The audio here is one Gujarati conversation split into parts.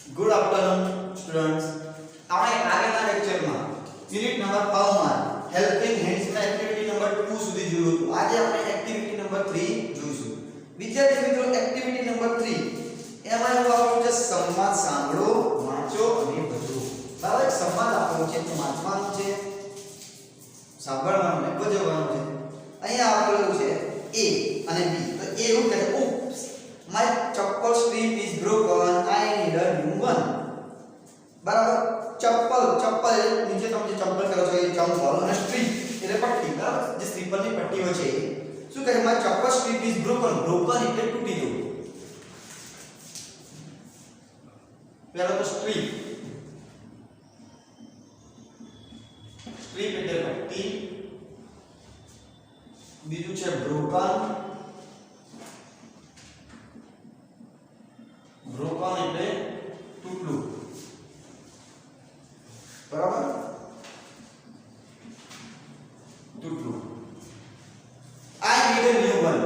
Good afternoon students. આપણે આગળના લેક્ચરમાં યુનિટ નંબર 5 માં હેલ્પિંગ હેન્ડ્સ ના એક્ટિવિટી નંબર 2 સુધી જોયું હતું. આજે આપણે એક્ટિવિટી નંબર 3 જોઈશું. વિદ્યાર્થી મિત્રો, એક્ટિવિટી નંબર 3 એમાં એવું આપ્યું છે સંવાદ સાંભળો, વાંચો અને ભજો. બરાબર, એક સંવાદ આપેલો છે, તો વાંચવાનું છે, સાંભળવાનું અને ભજવવાનું છે. અહીંયા આપેલું છે A અને B. તો A એવું કહે છે, oops, my chappal strip is broken, I need a new one. બરાબર, ચપ્પલ નીચે તમે જે ચપ્પલ કરો છો એ ચંપલ અને સ્ટ્રીપ એટલે પટ્ટી. બરાબર, જે સ્ટ્રીપરની પટ્ટી હોય છે શું કહે છે, my chappal strip is broken. broken એટલે તૂટી જવું. પહેલો તો સ્ટ્રીપ એટલે પટ્ટી, બીજું છે broken એટલે તૂટલું. બરાબર, તૂટલું. I need a new one.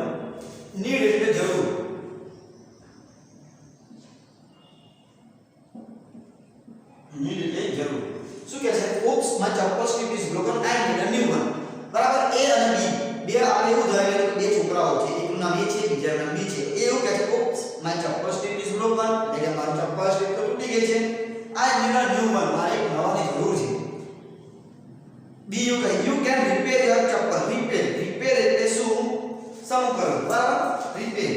need એટલે જરૂર. need એટલે જરૂર. શું કહે છે, oops, my chappal strip is broken, I need a new one. બરાબર, A અને B બે આપણે એવું ધારેલું કે બે છોકરાઓ છે, એકનું નામ A છે, બીજાનું નામ B છે. એ એવું કહે છે, oops, my chappal strip is broken, એટલે કે મારું ચપ્પલ સ્ટ્રીપ તો તૂટી ગઈ છે. I need a new one. મારે એક નવાની જરૂર છે. B એવું કહે, you can repair your chappal. repair એટલે શું, સમ કરવું. બરાબર, repair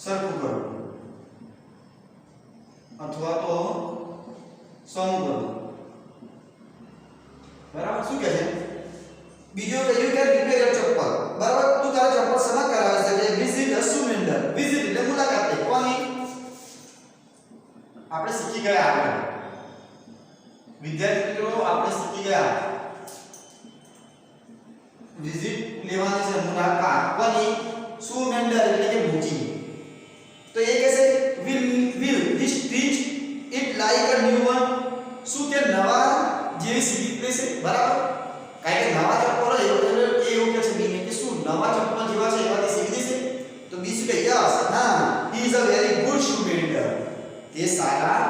સરખું કરવું અથવા તો સમ કરવું. બરાબર, શું કહે છે, બીજો કે યુ કેન રિપેર યોર ચપ્પલ. બરાબર, તું તારા ચપ્પલ સમા કરાવે છે કે વિઝિટ અ શૂ મેન્ડર. વિઝિટ એટલે મુલાકાત લે. કોની? આપણે શીખી ગયા. આપણે વિદ્યાર્થી મિત્રો આપણે શીખી ગયા વિઝિટ લેવાની છે, મુલાકાત. કોની? શૂ મેન્ડર એટલે કે મોચી. તો એ કહેશે will he stitch it like a new one. શું તે નવા જેવી સીવી લેશે. બરાબર, કારણ કે નવા ચપ્પલ હોય એવું કહે છે બી કે શું નવા ચપ્પલ જેવા છે એવાથી સીવી દેશે. તો બી શું કહે, યસ, હા, he is a very good shoe mender. તે સારા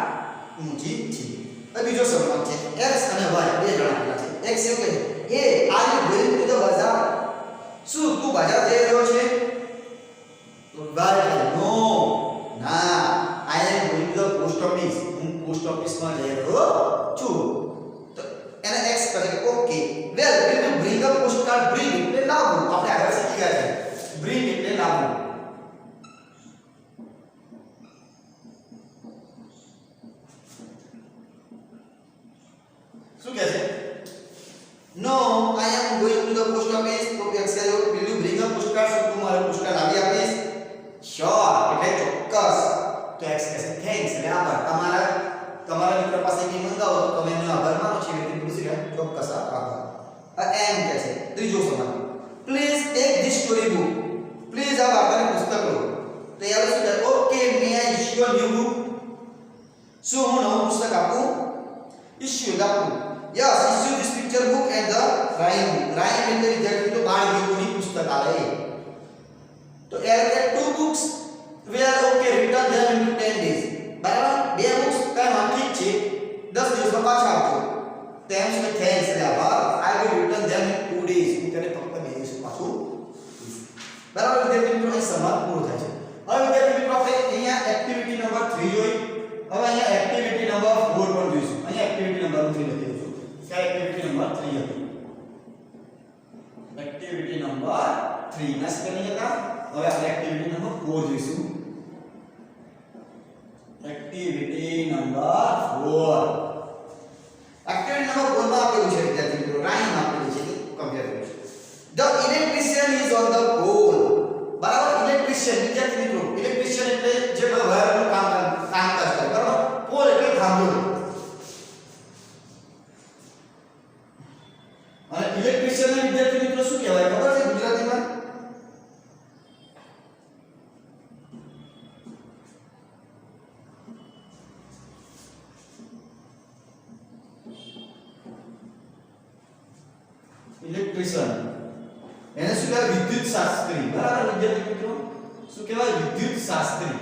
ઊંચી છે. હવે બીજો સવાલ છે, x અને y બે જણ આપેલા છે. x એવું કહે, hey, are you going to the bazaar. શું તું બજાર જઈ રહ્યો છે? તો y નો, ના, I am going to the post office. હું પોસ્ટ ઓફિસમાં જઈ રહ્યો છું. તો એને x કહે કે okay, well, will you bring a postcard. bring એટલે લાવવું. આપણે આગળ શીખી ગયા છે, bring એટલે લાવવું. શું કહે છે, no, I am going to the post office. તો x કહે, will you bring a postcard. શું તું મારો પોસ્ટકાર્ડ લાવી આપીશ? sure એટલે ચોક્કસ. તો x કહે છે thanks એટલે આભાર. તમારા મિત્ર પાસેથી મંગાવો તો તમે એનો આભાર માનો છો. એવી રીતે પૂછી રહ્યા, ચોક્કસ આભાર. એમ કહે છે ત્રીજો સવાલ, please take this story book. Please આ વાર્તાની પુસ્તક લો. તો યાર શું કહે, ઓકે, મે આઈ ઇશ્યુ અ ન્યુ બુક. શું હું નવું પુસ્તક આપું? ઇશ્યુ આપું. Yes, issue this picture book and the rhyme. Rhyme એટલે વિદ્યાર્થી તો બાળ ગીતોની પુસ્તક આવે. તો એર કે two books where okay, return them in 10 days. બરાબર, બે બુક્સ કઈ માં ઠીક છે, 10 દિવસમાં પાછા આપજો. થેન્ક્સ ને થેન્ક્સ એટલે આભાર. I will return them in 2 days. હું તેને ફક્ત 2 દિવસ પાછું. બરાબર, વિદ્યાર્થી મિત્રો અહીં સમાપ્ત પૂરો થાય છે. હવે વિદ્યાર્થી મિત્રો આપણે અહીંયા એક્ટિવિટી નંબર 3 જોઈ. હવે અહીંયા એક્ટિવિટી નંબર 4 પણ જોઈશું. અહીંયા એક્ટિવિટી નંબર 3 લખી દઉં છું. કે એક્ટિવિટી નંબર 3 હતી. એક્ટિવિટી નંબર 3 ના સ્પેલિંગ હતા. હવે આપણે એક્ટિવિટી નંબર 4 જોઈશું. Activity number 4. એક્ટિવિટી નંબર 4 માં આપેલું છે વિદ્યાર્થી મિત્રો, રાઇમ આપેલી છે, કમ્પેર કરીશું. The electrician is on the pole. બરાબર, ઇલેક્ટ્રિશિયન વિદ્યાર્થી મિત્રો, ઇલેક્ટ્રિશિયન એટલે જે વાયરનું કામકાજ કરે. બરાબર, પોલ એટલે થાંભલો. અને ઇલેક્ટ્રિશિયન ને વિદ્યાર્થી મિત્રો શું કહેવાય ખબર છે ગુજરાતીમાં? ઇલેક્ટ્રિશિયન એને શું કહેવાય વિદ્યુત શાસ્ત્રી બરાબર વિદ્યાર્થી મિત્રો શું કહેવાય વિદ્યુત શાસ્ત્રી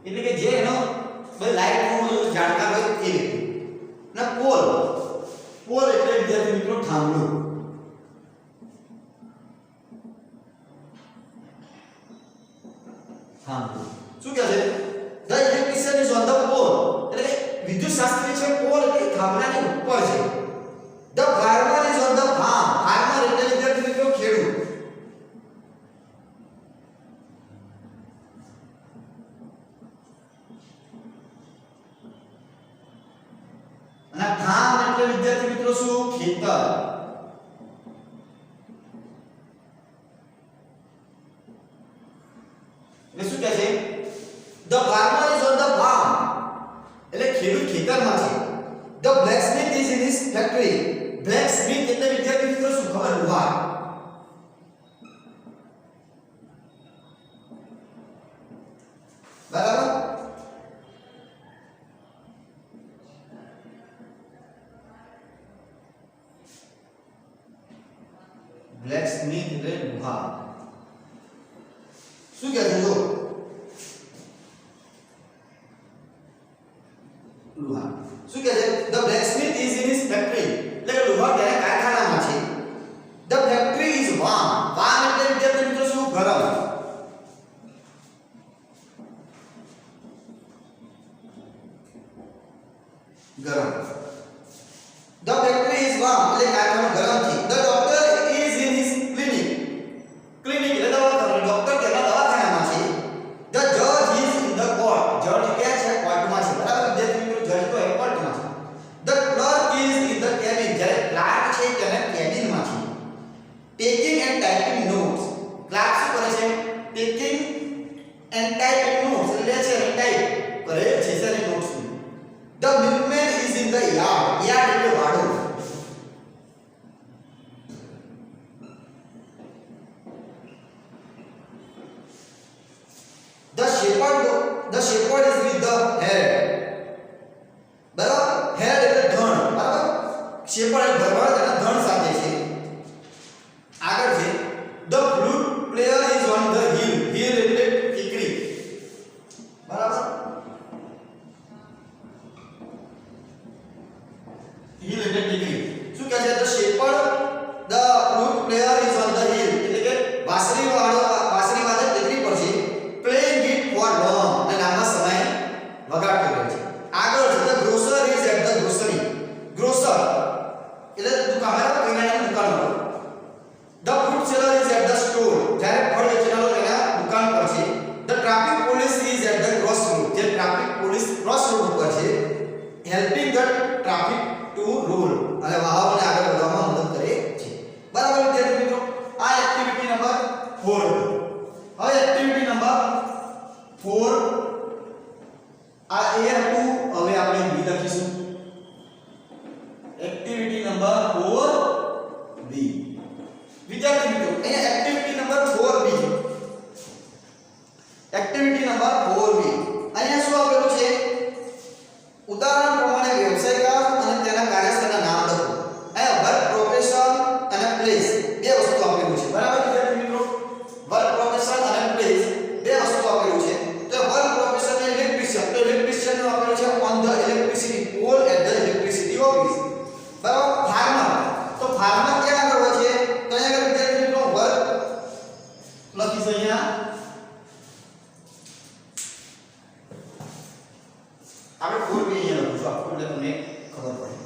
એટલે કે જે એનો લાઈટ નું જાણકાર હોય એ વ્યક્તિ અને પોલ પોલ એટલે વિદ્યાર્થી મિત્રો થાંભલો થાંભલો શું કહે છે the electrician is on the pole એટલે કે વિદ્યુત શાસ્ત્રી છે પોલ એટલે થાંભલાની ઉપર છે the farmer is on the farm farmer એટલે વિદ્યાર્થી મિત્રો ખેડૂત અને ફાર્મ એટલે વિદ્યાર્થી મિત્રો શું ખેતર એટલે શું કહે છે the farmer is on the farm એટલે ખેડૂત ખેતરમાં છે the blacksmith is in his factory blacksmith એટલે વિદ્યાર્થી મિત્રો શું ખબર લુહાર બરાબર બ્લેકસ્મિથ એટલે લુહાર શું કહે છે જો લુહાર શું કહે છે the blacksmith is in his factory એટલે કે લુહાર તેના કારખાનામાં છે the factory is warm warm એટલે વિદ્યાર્થી મિત્રો શું ગરમ ગરમ ધ ફેક્ટરી ઇઝ વાર્મ એટલે કારખાનું ગરમ છે the doctor is in his clinic clinic એટલે દવાખાનું ડોક્ટર તેના દવાખાનામાં છે ધ જજ ઇઝ ઇન ધ કોર્ટ જજ ક્યાં છે કોર્ટમાં છે બરાબર વિદ્યાર્થી મિત્રો જજ તો કોર્ટમાં છે the clerk is in the cabin જ્યારે ક્લાર્ક છે તેના કેબિનમાં છે taking and typing notes clerk શું કરે છે ટેકિંગ એન્ડ ટાઈપિંગ નોટ્સ એટલે છે અને ટાઈપ કરે છે સારી notes the milkman is in the yard yard એટલે વાડો The shepherd is with the herd બરાબર herd એટલે ધણ બરાબર shepherd એટલે ભરવાડ તેના ધણ સાથે છે આગળ છે the flute player is on the hill hill એટલે ટીકરી બરાબર hill એટલે ટીકરી શું કહે છે the shepherd the flute player is on the hill એટલે કે બાંસરી વાદક ટીકરી પર છે playing it for long અને લાંબા સમય વગાડતો રહે છે આગળ છે the grocer is at the grocery grocer એટલે દુકાન બરાબર કિરાણાની દુકાન પર the fruit seller is at the store જ્યારે ફળ વેચનારો તેના દુકાન પર છે the traffic police is at the crossroad જે ટ્રાફિક પોલીસ ક્રોસરોડ ઉપર છે helping the traffic to roll અને વાહનોને આગળ વધવામાં મદદ કરે છે બરાબર વિદ્યાર્થી મિત્રો આ એક્ટિવિટી નંબર 4 હવે એક્ટિવિટી નંબર 4 આ એ હતું હવે આપણે બી લખીશું એક્ટિવિટી નંબર 4 બી વિદ્યાર્થી મિત્રો અહીંયા એક્ટિવિટી નંબર 4 બી એક્ટિવિટી નંબર 4 બી અહીંયા શું આપેલું છે ઉદાહરણ પ્રમાણે વ્યવસાય કામ અને તેના કાર્યસ્થળના નામ લખો અહીંયા વર્ક પ્રોફેશન અને પ્લેસ બે વસ્તુ આપેલું છે બરાબર વિદ્યાર્થી મિત્રો વર્ક પ્રોફેશન અને પ્લેસ બે વસ્તુ આપેલું છે તો વર્ક પ્રોફેશન એ ઇલેક્ટ્રિશિયન તો ઇલેક્ટ્રિશિયન નું આપેલું છે on the electricity pole at the electricity office બરાબર ફાર્મર તો ફાર્મર ક્યાં આગળ હોય છે તો અહીંયા આગળ વિદ્યાર્થી મિત્રો વર્ક લખીશ અહીંયા આપણે 4 બી અહીંયા લખું છું આપકો એટલે તમને ખબર પડે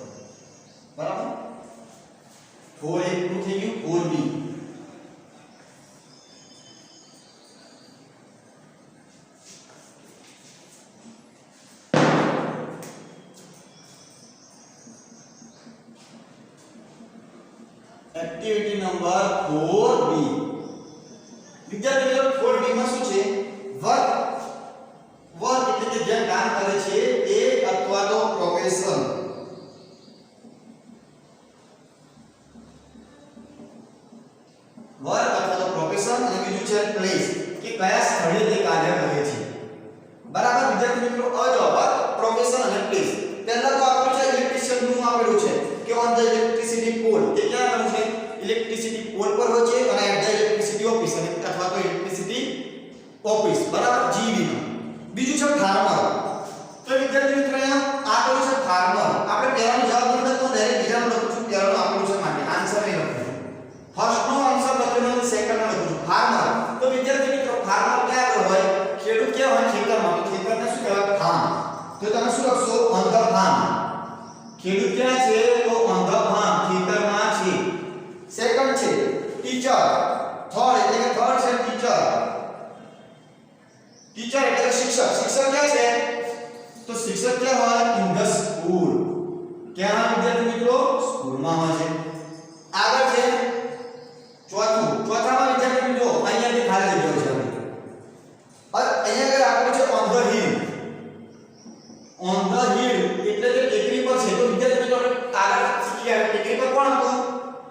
બરાબર 4 એ પૂરું થઈ ગયું 4 બી એક્ટિવિટી નંબર 4 બી વિદ્યાર્થી મિત્રો 4 બી માં શું છે વર્ક એટલે કે જે કામ કરે છે એ અથવા તો પ્રોફેશન વર્ક અથવા તો પ્રોફેશન અને બીજું છે પ્લેસ કે કયા સ્થળે તે કાર્ય કરે છે બરાબર વિદ્યાર્થી મિત્રો અજવાબ પ્રોફેશન અને પ્લેસ પહેલા તો આપેલું છે ઇલેક્ટ્રિશિયન નું આપેલું છે કે ઓન ધ ઇલેક્ટ્રિસિટી પોલ એ ક્યાં આવેલું છે ઇલેક્ટ્રિસિટી પોલ પર હોય છે અને એટ ધ ઇલેક્ટ્રિસિટી ઓફિસ અથવા તો ઇલેક્ટ્રિસિટી ઓફિસ બરાબર જીબી માં. બીજું છે ફાર્મર. તો વિદ્યાર્થી મિત્રો અહીંયા આપેલું છે ફાર્મર. આપણે પહેલાનો જવાબ નથી લખતો, ડાયરેક્ટ બીજાનો લખું છું. પહેલાનો આપેલું છે માટે આન્સર નહીં લખું. ફર્સ્ટ નો આન્સર લખેલો છે, સેકન્ડ નો લખું છું ફાર્મર. તો વિદ્યાર્થી મિત્રો ફાર્મર ક્યાં આગળ હોય? ખેડૂત ક્યાં હોય? ખેતરમાં. તો ખેતરને શું કહેવાય? ફાર્મ. તો તમે શું લખશો? On the farm. ખેડૂત ક્યાં છે? તો ઓન ધ ફાર્મ, ખેતરમાં છે. સેકન્ડ છે ટીચર. થર્ડ એટલે કે થર્ડ છે ટીચર. ટીચર એટલે શિક્ષક. શિક્ષક ક્યાં છે? તો શિક્ષક ક્યાં હોય? In the school. ક્યાં વિદ્યાર્થી મિત્રો? સ્કૂલમાં હોય છે. આગળ છે ચોથું. ચોથામાં વિદ્યાર્થી મિત્રો અહીંયાથી ખાલી જગ્યા છે. હવે અહીંયા આગળ આપેલું છે on the hill. On the hill એટલે કે ટેકરી પર છે. તો વિદ્યાર્થી મિત્રો આગળ શીખી ગયા ટેકરી પર કોણ હતું?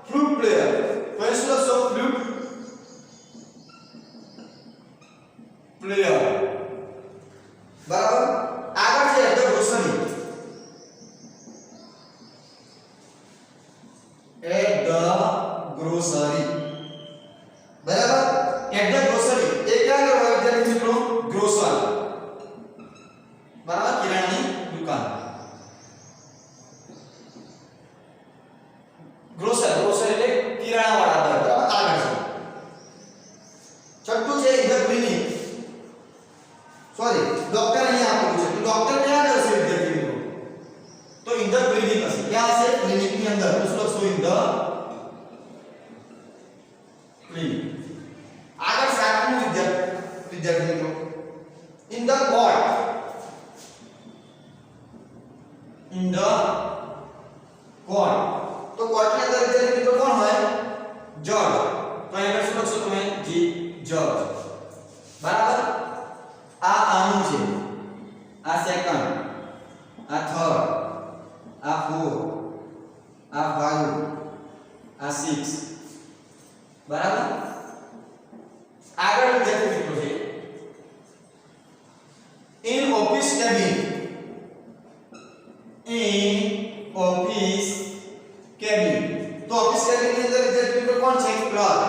Flute player. તો એ શું લખશો? Flute player. બરાબર. આગળ છે at the grocery. At the grocery. બરાબર. એટ ધ ગ્રોસરી એ ક્યાં આગળ હોય વિદ્યાર્થી મિત્રો? ગ્રોસર. બરાબર, કિરાણાની દુકાન. ગ્રોસર એટલે કિરાણા વાળા. બરાબર. આગળ છે છઠ્ઠું છે in the clinic. Sorry, doctor અહીંયા આપેલું છે. તો ડોક્ટર ક્યાં હશે વિદ્યાર્થી મિત્રો? તો ઇન ધ ક્લિનિક હશે. ક્યાં હશે? ક્લિનિક ની અંદર. તો શું લખશો? In the clinic. આગળ સાતમું વિદ્યાર્થી મિત્રો in the court. In the court. તો કોર્ટ ની અંદર વિદ્યાર્થી મિત્રો કોણ હોય? જજ. તો અહીંયા શું લખશો તમે? જજ. બરાબર. આ આનું છે, આ સેકન્ડ, આ થર્ડ, આ ફોર્થ, આ 5, આ 6. બરાબર. આગળ વિદ્યાર્થી મિત્રો છે in office cabin. In office cabin. તો ઓફિસ કેબિન ની અંદર વિદ્યાર્થી મિત્રો કોણ છે? ક્લર્ક.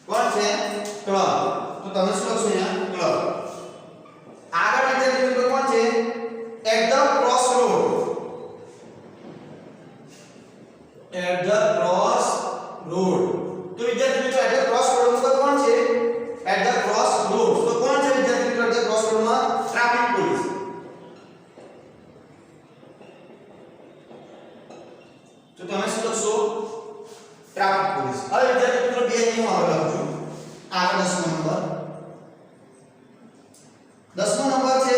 કોણ છે? ક્લર્ક. તો તમે શું લખશો અહીંયા? ક્લર્ક. આગળ વિદ્યાર્થી મિત્રો કોણ છે? At the cross road. At the cross road. તો વિદ્યાર્થી મિત્રો એટ ધ ક્રોસ રોડ ઉપર કોણ છે? At the cross road. તો કોણ છે વિદ્યાર્થી મિત્રો એટ ધ ક્રોસ રોડ માં? Traffic police. તો તમે શું લખશો? Traffic police. હવે વિદ્યાર્થી મિત્રો બે નિયમો આવેલા લખું છું. આગળ 10મો નંબર. 10મો નંબર છે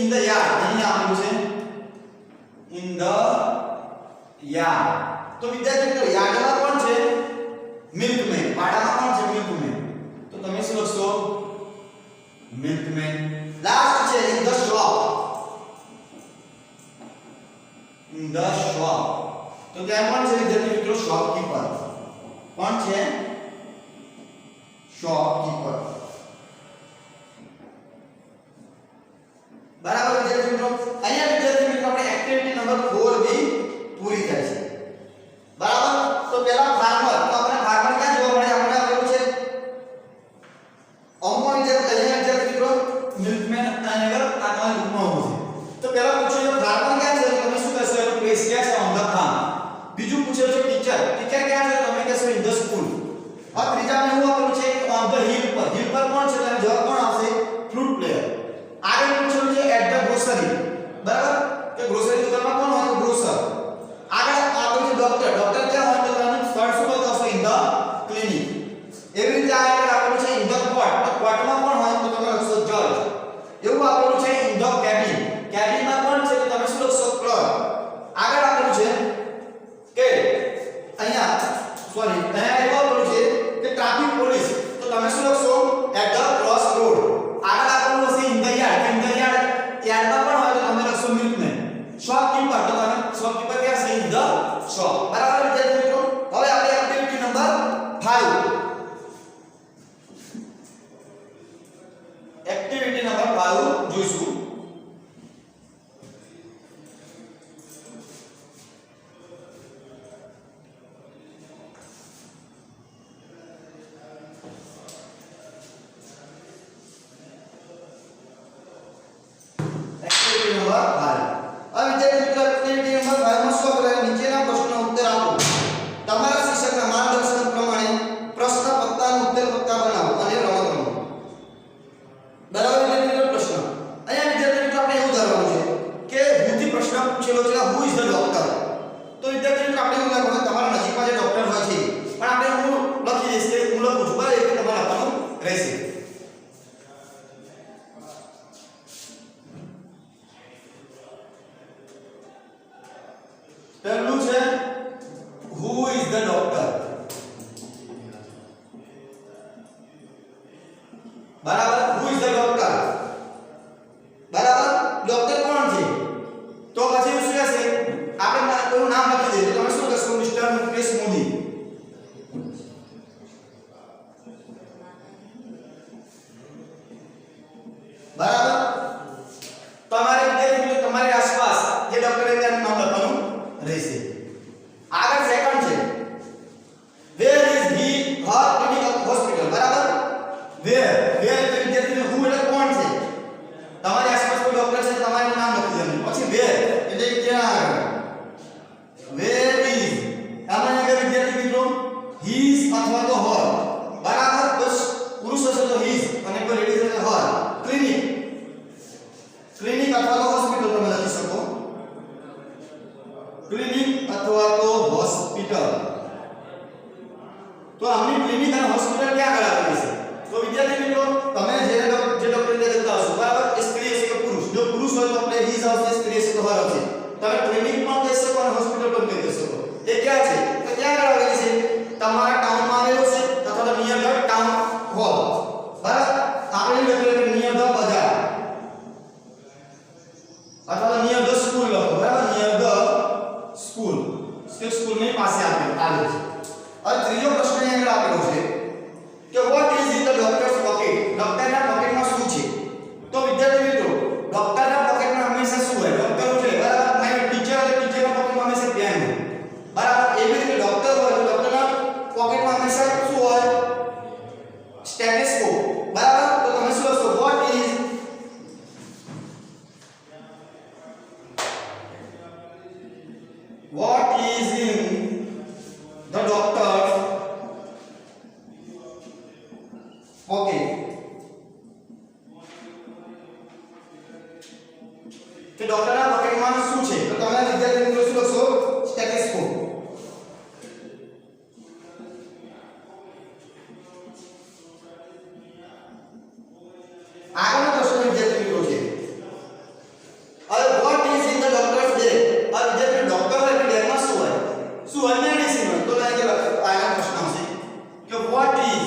ઇન ધ યાર્ડ. અહીંયા આપેલું છે ઇન ધ યાર્ડ. તો વિદ્યાર્થી મિત્રો યાર્ડમાં કોણ છે? મિલ્કમેન. પાડામાં કોણ છે? મિલ્કમેન. તો તમે શું લખશો? મિલ્કમેન. લાસ્ટ છે in the shop. In the shop. તો ત્યાં કોણ છે વિદ્યાર્થી મિત્રો? શોપકીપર. કોણ છે? શોપકીપર. બરાબર વિદ્યાર્થી મિત્રો. અહીંયા વિદ્યાર્થી મિત્રો આપણે એક્ટિવિટી નંબર 4 બી પૂરી થાય છે. બરાબર. તો પહેલા ફાર્મર. તો આપણે ફાર્મર ક્યાં જોવા મળે? આપણે આપેલું છે અમુક વિદ્યાર્થી. અહીંયા વિદ્યાર્થી મિત્રો મિલ્કમેન અને આ તમારી બુકમાં હોય છે. તો પહેલા પૂછ્યું ફાર્મર ક્યાં છે? તમે શું કહેશો? એનો પ્લેસ ક્યાં છે? On the farm. બીજું પૂછ્યું છે ટીચર. ટીચર ક્યાં છે? તમે કહેશો ઇન ધ સ્કૂલ. આ ત્રીજામાં એવું આપેલું છે ઓન ધ હિલ પર. હિલ પર કોણ છે? તમે જવાબ કોણ આવશે? Flute player. આગળ પૂછેલું છે એટ ધ ગ્રોસરી. બરાબર. કે ગ્રોસરી દુકાનમાં કોણ હોય? ગ્રોસર. આગળ આપેલું છે ડોક્ટર. ડોક્ટર ક્યાં હોય? તો તમે થર્ડ શું લખશો? In the clinic. એવી રીતે આગળ આપેલું છે ઇન ધ કોર્ટ. તો કોર્ટમાં કોણ હોય? તો તમે લખશો જજ. એવું આપેલું છે ઇન ધ કેબિન. કેબિનમાં કોણ છે? તો તમે શું લખશો? ક્લર્ક. આગળ આપેલું છે કે અહીંયા એવું આપેલું છે કે ટ્રાફિક પોલીસ. તો તમે શું લખશો? At the cross road. આગળ આપેલું હશે in the yard. In the યાર્ડમાં કોણ હોય? તો તમે લખશો મિલ્કમેન. શોપકીપર. તો તમે શોપકીપર ક્યાં છે? In the shop. બરાબર વિદ્યાર્થી મિત્રો. હવે આપણે એક્ટિવિટી નંબર 5. એક્ટિવિટી નંબર 5 જોઈશું. આગળ સેકન્ડ છે where is he Har clinic hospital બરાબર વેર એટલે વિદ્યાર્થીને હુ એટલે કોણ છે તમારી આસપાસ કોઈ ડોક્ટર છે તમારું નામ લખી દેવાનું પછી વેર એટલે ક્યાં વેર ઇઝ આમાં આગળ વિદ્યાર્થી મિત્રો હીઝ અથવા તો હર બરાબર બસ પુરુષ હશે તો હીઝ અને કોઈ લેડીઝ હશે હર ક્લિનિક અથવા તો હોસ્પિટલ તમે લખી શકો ક્લિનિક અથવા તો હોસ્પિટલ તો આમની ક્લિનિક અને હોસ્પિટલ ક્યાં કરાવેલી છે તો વિદ્યાર્થી મિત્રો તમે જે ડોક્ટર ને જતા હશો બરાબર એ સ્ત્રી હશે કે પુરુષ જો પુરુષ હોય તો આપણે હીઝ આવશે સ્ત્રી હશે તો હર આવશે તમે ક્લિનિક પણ કહી શકો અને હોસ્પિટલ પણ કહી શકો એ ક્યાં છે તો ક્યાં કરાવેલી છે તમારા ટાઉનમાં આવેલો છે અથવા તો નિયર ધ ટાઉન હોલ બરાબર આપણે લખેલું કે નિયર ધ બજાર અથવા તો નિયર ધ સ્કૂલ લખો બરાબર નિયર ધ સ્કૂલ ની પાસે આવેલ છે હવે ત્રીજો પ્રશ્ન અહીં આગળ આપેલો છે કે what is in the doctor's pocket ડોક્ટરના પોકેટમાં શું છે તો વિદ્યાર્થી મિત્રો ડોક્ટરના પોકેટમાં હંમેશા શું હોય ડોક્ટર છે બરાબર નહીં ટીચર અને ટીચરના પોકેટમાં હંમેશા પેન હોય બરાબર એવી રીતે ડોક્ટર હોય તો ડોક્ટરના પોકેટમાં હંમેશા શું હોય સ્ટેથોસ્કોપ બરાબર તો તમે શું લખશો what is in the doctor's pocket કે ડોક્ટરના પોકેટમાં શું છે તો તમે વિદ્યાર્થી મિત્રો શું લખશો સ્ટેથોસ્કોપ આગળનો પ્રશ્ન વિદ્યાર્થી મિત્રો છે હવે what is in the doctor's bag આ વિદ્યાર્થી ડોક્ટર હોય એટલે બેગમાં શું હોય મેડિસિન હોય તો લાગે આગળ પ્રશ્ન આવશે કે what is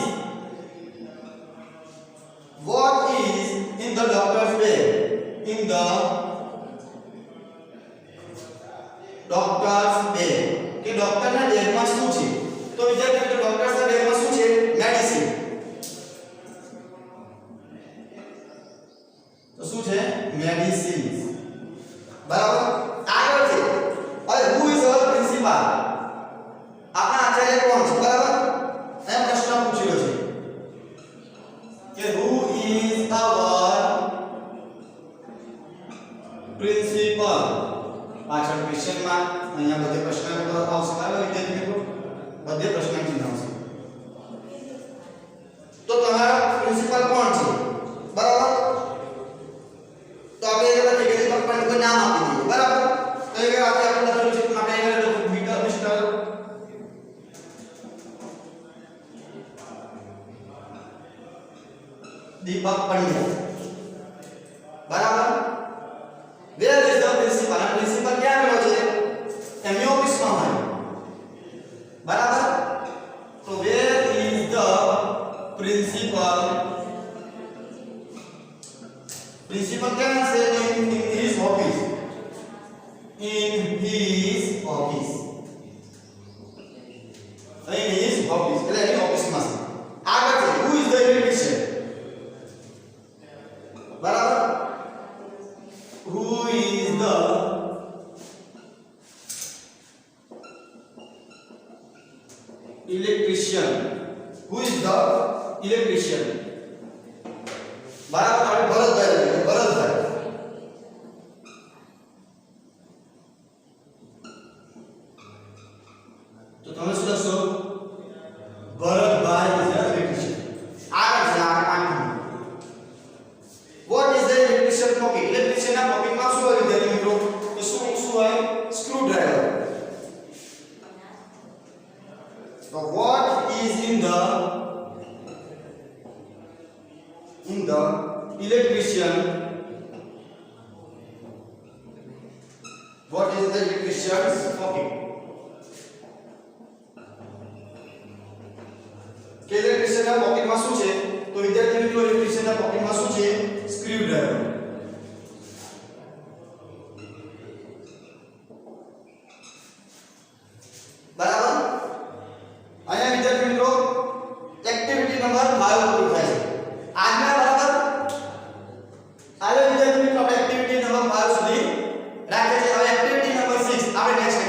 in the doctor's bag in the doctor's bag કે ડોક્ટરના બેગમાં શું છે તો વિદ્યાર્થી મિત્રો ડોક્ટરના બેગમાં શું છે મેડિસિન તો શું છે મેડિસિન બરાબર આગળ છે હવે who is our principal આપણા આચાર્ય કોણ છે બરાબર એ પ્રશ્ન પૂછ્યો છે કે who is our principal પાછળ ક્વેશ્ચન માર્ક અહીંયા બધે પ્રશ્ન આવશે બરાબર વિદ્યાર્થી મિત્રો બધે પ્રશ્ન ચિહ્ન આવશે તો તમારા પ્રિન્સિપલ કોણ છે બરાબર તો આપણે એ લખી કે પણ કોઈ નામ આપી દઈએ બરાબર તો એ આપણે લખેલું છે આપણે એ લખેલું મિસ્ટર દીપક પંડ્યા બરાબર વેર ઇઝ ધ પ્રિન્સિપલ આ પ્રિન્સિપલ ક્યાં ગયો છે એમની ઓફિસમાં હોય બરાબર તો વેર ઇઝ ધ પ્રિન્સિપલ ક્યાં છે in his office એટલે એની ઓફિસમાં છે આગળ છે who is the electrician બરાબર who is the electrician બરાબર આપણે ભરતભાઈ તો તમે શું લખશો ભરતભાઈ is the electrician આગળ છે આ what is the electrician pocket electrician ના પોકેટમાં શું હોય વિદ્યાર્થી મિત્રો તો શું હોય સ્ક્રૂ ડ્રાઈવર તો what is in the electrician what is the electrician's pocket કે ઇલેક્ટ્રિશિયન ના પોકેટમાં શું છે તો વિદ્યાર્થી મિત્રો ઇલેક્ટ્રિશિયન ના પોકેટમાં શું છે સ્ક્રૂ ડ્રાઈવર બરાબર અહીંયા વિદ્યાર્થી મિત્રો એક્ટિવિટી નંબર 5 પૂરું થાય છે આજના બરાબર આજે વિદ્યાર્થી મિત્રો આપણે એક્ટિવિટી નંબર 5 સુધી રાખીએ છીએ હવે એક્ટિવિટી નંબર 6 આપણે નેક્સ્ટ